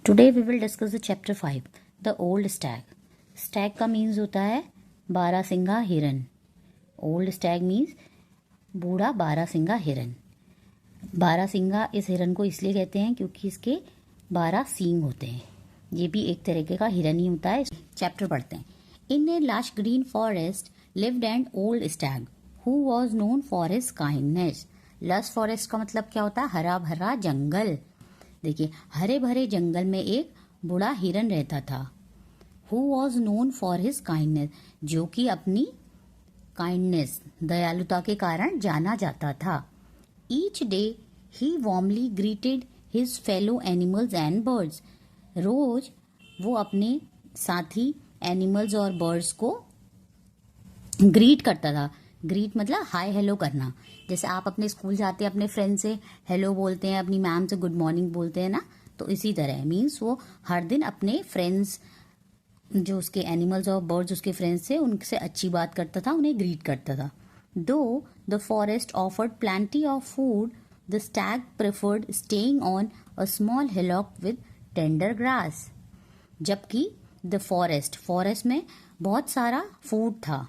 Today we will discuss the chapter 5 the old stag. Stag का means होता है बारहसिंगा हिरन। ओल्ड स्टैग मीन्स बूढ़ा बारहसिंगा हिरन। बारहसिंगा इस हिरन को इसलिए कहते हैं क्योंकि इसके 12 सींग होते हैं। ये भी एक तरीके का हिरन ही होता है। चैप्टर पढ़ते हैं। In a lush green forest lived an old stag who was known for his kindness. Lush forest का मतलब क्या होता है? हरा भरा जंगल। देखिए, हरे भरे जंगल में एक बूढ़ा हिरन रहता था। Who was known for his kindness, जो कि अपनी काइंडनेस दयालुता के कारण जाना जाता था। Each day he warmly greeted his fellow animals and birds. रोज वो अपने साथी एनिमल्स और बर्ड्स को ग्रीट करता था। ग्रीट मतलब हाय हेलो करना। जैसे आप अपने स्कूल जाते हैं, अपने फ्रेंड से हेलो बोलते हैं, अपनी मैम से गुड मॉर्निंग बोलते हैं ना, तो इसी तरह मीन्स वो हर दिन अपने फ्रेंड्स, जो उसके एनिमल्स और बर्ड्स उसके फ्रेंड्स थे, उनसे अच्छी बात करता था, उन्हें ग्रीट करता था। दो the forest offered plenty of food, the Stag preferred staying on a small hillock with tender grass. जबकि द फॉरेस्ट में बहुत सारा फूड था।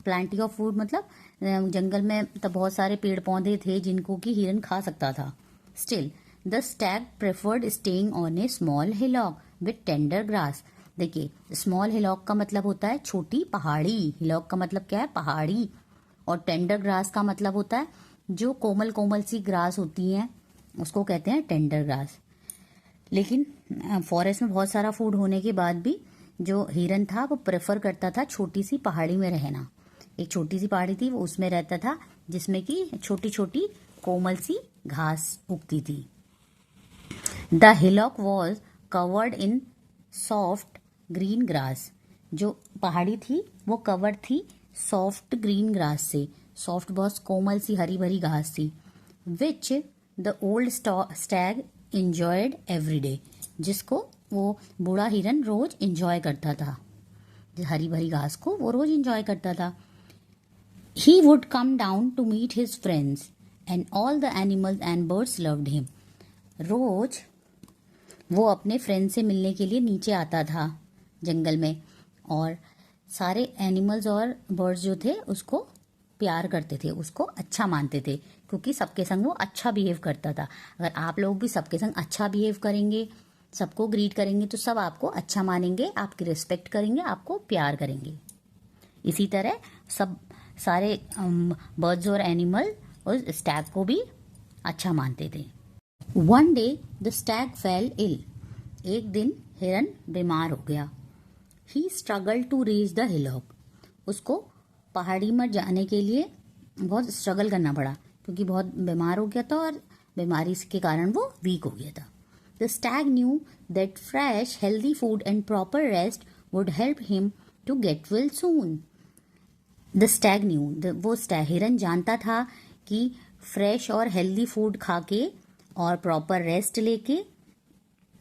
प्लेंटी ऑफ फूड मतलब जंगल में तब बहुत सारे पेड़ पौधे थे जिनको कि हिरन खा सकता था। Still the Stag preferred staying on A small hillock with tender grass. देखिए, स्मॉल हिलॉक का मतलब होता है छोटी पहाड़ी। हिलॉक का मतलब क्या है? पहाड़ी। और टेंडर ग्रास का मतलब होता है जो कोमल कोमल सी ग्रास होती है, उसको कहते हैं टेंडर ग्रास। लेकिन फॉरेस्ट में बहुत सारा फूड होने के बाद भी जो हिरन था वो प्रेफर करता था छोटी सी पहाड़ी में रहना। एक छोटी सी पहाड़ी थी, वो उसमें रहता था, जिसमें कि छोटी छोटी कोमल सी घास उगती थी। The hillock was covered in soft green grass. जो पहाड़ी थी वो कवर्ड थी सॉफ्ट ग्रीन ग्रास से। सॉफ्ट बहुत कोमल सी हरी भरी घास थी। Which the old Stag enjoyed every day, जिसको वो बूढ़ा हिरन रोज इंजॉय करता था। हरी भरी घास को वो रोज इंजॉय करता था। He would come down to meet his friends and all the animals and birds loved him. रोज वो अपने फ्रेंड से मिलने के लिए नीचे आता था जंगल में, और सारे एनिमल्स और बर्ड्स जो थे उसको प्यार करते थे, उसको अच्छा मानते थे, क्योंकि सबके संग वो अच्छा बिहेव करता था। अगर आप लोग भी सबके संग अच्छा बिहेव करेंगे, सबको ग्रीट करेंगे, तो सब आपको अच्छा मानेंगे, आपकी रिस्पेक्ट करेंगे, आपको प्यार करेंगे। इसी तरह सब सारे बर्ड्स और एनिमल उस स्टैग को भी अच्छा मानते थे। One day the stag fell ill. एक दिन हिरन बीमार हो गया। He struggle to reach the hillock. उसको पहाड़ी में जाने के लिए बहुत स्ट्रगल करना पड़ा, क्योंकि बहुत बीमार हो गया था और बीमारी के कारण वो वीक हो गया था। The stag knew that fresh healthy food and proper rest would help him to get well soon. The stag knew, वो हिरन जानता था कि फ्रेश और हेल्दी फूड खा के और प्रॉपर रेस्ट लेके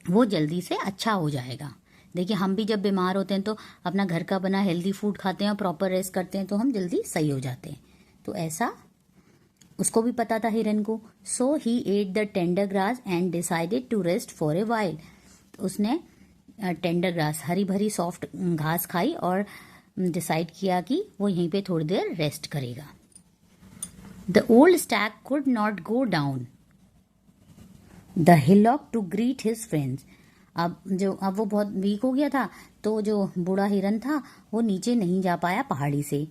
वो जल्दी से अच्छा हो जाएगा। देखिए, हम भी जब बीमार होते हैं तो अपना घर का बना हेल्दी फूड खाते हैं और प्रॉपर रेस्ट करते हैं तो हम जल्दी सही हो जाते हैं। तो ऐसा उसको भी पता था हिरन को। So he ate the tender grass and decided to rest for a while. उसने टेंडर ग्रास, हरी भरी सॉफ्ट घास खाई और डिसाइड किया कि वो यहीं पे थोड़ी देर रेस्ट करेगा। The old stag could not go down the hillock to greet his friends. अब वो बहुत वीक हो गया था, तो जो बूढ़ा हिरन था वो नीचे नहीं जा पाया पहाड़ी से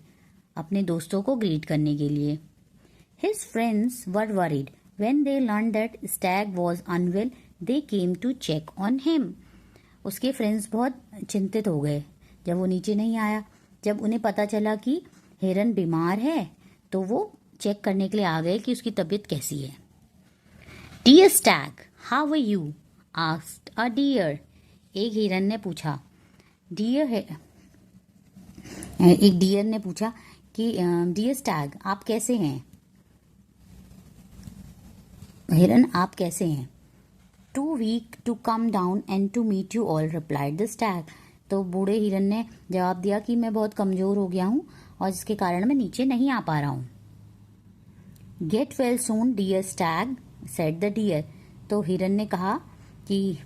अपने दोस्तों को ग्रीट करने के लिए। His friends were worried when they learn that stag was unwell, they came to check on him. उसके फ्रेंड्स बहुत चिंतित हो गए जब वो नीचे नहीं आया। जब उन्हें पता चला कि हिरन बीमार है तो वो चेक करने के लिए आ गए कि उसकी तबीयत कैसी है। Dear stag, how are you? Asked a deer. एक डियर ने पूछा कि डियर स्टैग, आप कैसे हैं? हिरन, आप कैसे हैं? Too weak to come down and to meet you all, replied the stag. तो बूढ़े हिरन ने जवाब दिया कि मैं बहुत कमजोर हो गया हूं और जिसके कारण मैं नीचे नहीं आ पा रहा हूं। Get well soon dear stag, said the deer. तो हिरन ने कहा कि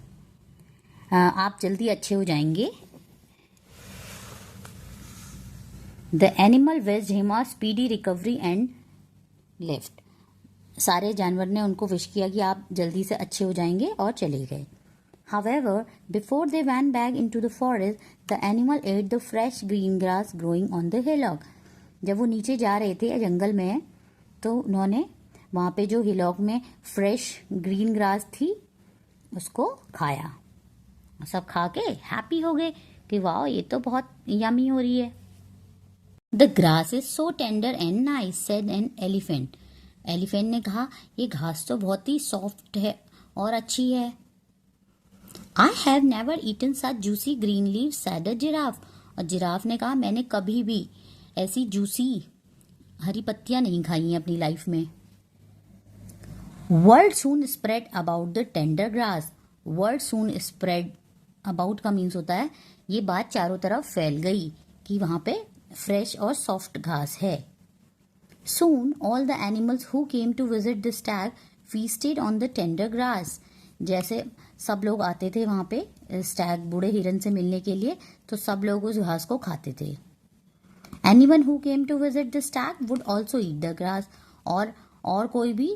आप जल्दी अच्छे हो जाएंगे। The animal wished him a speedy recovery and left. सारे जानवर ने उनको विश किया कि आप जल्दी से अच्छे हो जाएंगे और चले गए। However, before they went back into the forest, the animal ate the fresh green grass growing on the hillock. जब वो नीचे जा रहे थे जंगल में तो उन्होंने वहाँ पे जो हिलॉक में फ्रेश ग्रीन ग्रास थी उसको खाया। सब खा के हैप्पी हो गए कि वाह ये तो बहुत यमी हो रही है। The grass is so tender and nice said an elephant. Elephant ने कहा ये घास तो बहुत ही सॉफ्ट है और अच्छी है। I have never eaten such juicy green leaves said a giraffe. और जिराफ ने कहा मैंने कभी भी ऐसी जूसी हरी पत्तियां नहीं खाई हैं अपनी लाइफ में। Word soon spread about the tender grass. Word soon spread about का मीन्स होता है ये बात चारों तरफ फैल गई कि वहां पे फ्रेश और सॉफ्ट घास है। Soon all the animals who came to visit the stag feasted on the tender grass. जैसे सब लोग आते थे वहाँ पे स्टैग बूढ़े हिरन से मिलने के लिए तो सब लोग उस घास को खाते थे। Anyone who came to visit the stag would also eat the grass. और कोई भी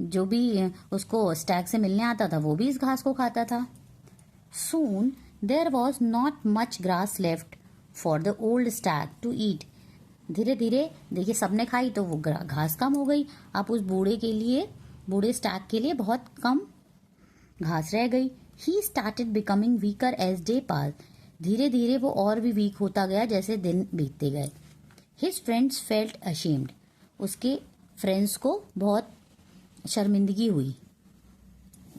जो भी उसको स्टैग से मिलने आता था वो भी इस घास को खाता था। Soon there was not much grass left for the old stag to eat. धीरे धीरे देखिए सबने खाई तो वो घास कम हो गई। अब उस बूढ़े स्टैग के लिए बहुत कम घास रह गई। He started becoming weaker as day pass. धीरे धीरे वो और भी वीक होता गया जैसे दिन बीतते गए। His friends felt ashamed. उसके फ्रेंड्स को बहुत शर्मिंदगी हुई।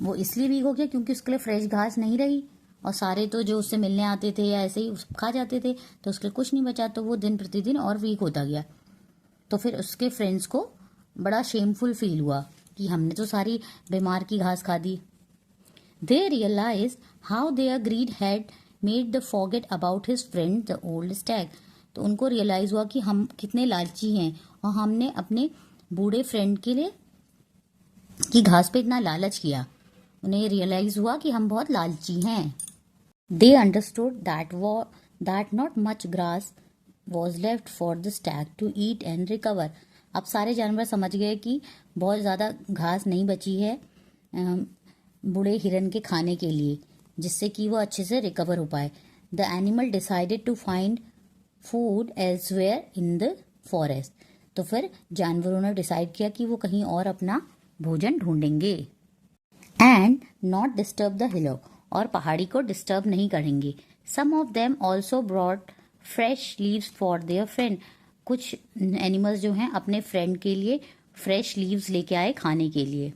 वो इसलिए वीक हो गया क्योंकि उसके लिए फ्रेश घास नहीं रही और सारे तो जो उससे मिलने आते थे या ऐसे ही खा जाते थे तो उसके कुछ नहीं बचा तो वो दिन प्रतिदिन और वीक होता गया। तो फिर उसके फ्रेंड्स को बड़ा शेमफुल फील हुआ कि हमने तो सारी बीमार की घास खा दी। They realise how their greed had made the forget about his friend the old stag. तो उनको रियलाइज हुआ कि हम कितने लालची हैं और हमने अपने बूढ़े फ्रेंड के लिए की घास पे इतना लालच किया। उन्हें रियलाइज हुआ कि हम बहुत लालची हैं। They understood that not much grass was left for the stag to eat and recover. अब सारे जानवर समझ गए कि बहुत ज़्यादा घास नहीं बची है बूढ़े हिरन के खाने के लिए जिससे कि वो अच्छे से रिकवर हो पाए। The animal decided to find food elsewhere in the forest. तो फिर जानवरों ने डिसाइड किया कि वो कहीं और अपना भोजन ढूंढेंगे। And not disturb the hillock. और पहाड़ी को डिस्टर्ब नहीं करेंगे। Some of them also brought fresh leaves for their friend. कुछ एनिमल्स जो हैं अपने फ्रेंड के लिए फ्रेश लीव्स लेके आए खाने के लिए।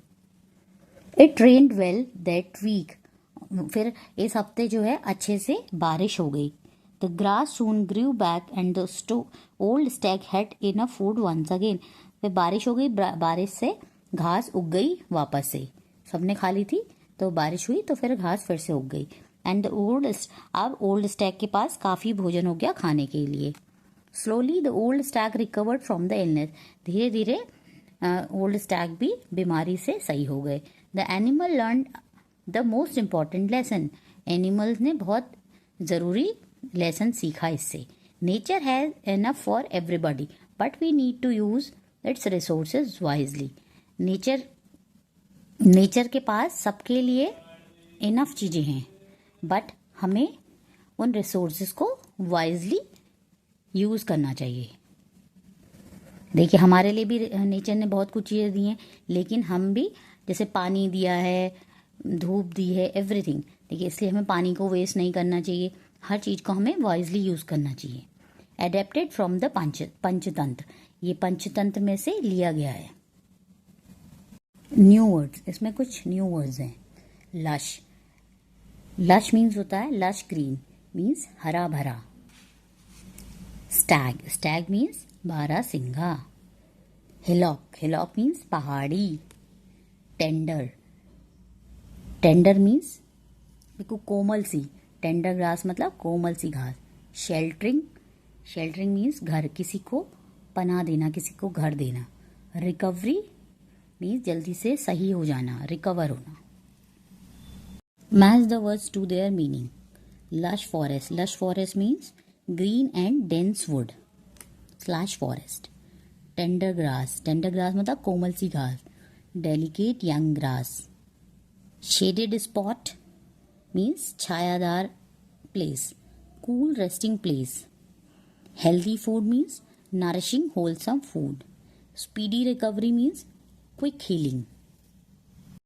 It rained well that week. फिर इस हफ्ते जो है अच्छे से बारिश हो गई। The grass soon grew back and the old stag had enough food once again. फिर बारिश हो गई, बारिश से घास उग गई वापस से। सबने खा ली थी तो बारिश हुई तो फिर घास फिर से उग गई। एंड अब ओल्ड स्टैग के पास काफ़ी भोजन हो गया खाने के लिए। Slowly the old Stag recovered from the illness. धीरे धीरे ओल्ड स्टैग भी बीमारी से सही हो गए। The animal learn the most important lesson. Animals ने बहुत ज़रूरी लेसन सीखा इससे। Nature has enough for everybody but we need to use its resources wisely. Nature के पास सबके लिए इनफ चीज़ें हैं बट हमें उन रिसोर्सेज को वाइजली यूज़ करना चाहिए। देखिए हमारे लिए भी नेचर ने बहुत कुछ चीज़ें दी हैं लेकिन हम भी जैसे पानी दिया है, धूप दी है, एवरीथिंग। देखिए इसलिए हमें पानी को वेस्ट नहीं करना चाहिए। हर चीज़ को हमें वाइजली यूज़ करना चाहिए। Adapted from the Panchatantra. ये पंचतंत्र में से लिया गया है। न्यू वर्ड्स, इसमें कुछ न्यू वर्ड्स हैं। लश मीन्स होता है लश ग्रीन, मीन्स हरा भरा। स्टैग मीन्स बारहसिंगा। हिलॉक मीन्स पहाड़ी। टेंडर मीन्स बिल्कुल कोमल सी। टेंडर ग्रास मतलब कोमल सी घास। शेल्टरिंग मीन्स घर, किसी को पनाह देना, किसी को घर देना। रिकवरी मीन्स जल्दी से सही हो जाना, रिकवर होना। Match the words to their meaning. Lush forest. Lush forest means green and dense wood slash forest. Tender grass. Tender grass मतलब कोमल सी घास. Delicate young grass. Shaded spot means छायादार place. Cool resting place. Healthy food means nourishing wholesome food. Speedy recovery means quick healing.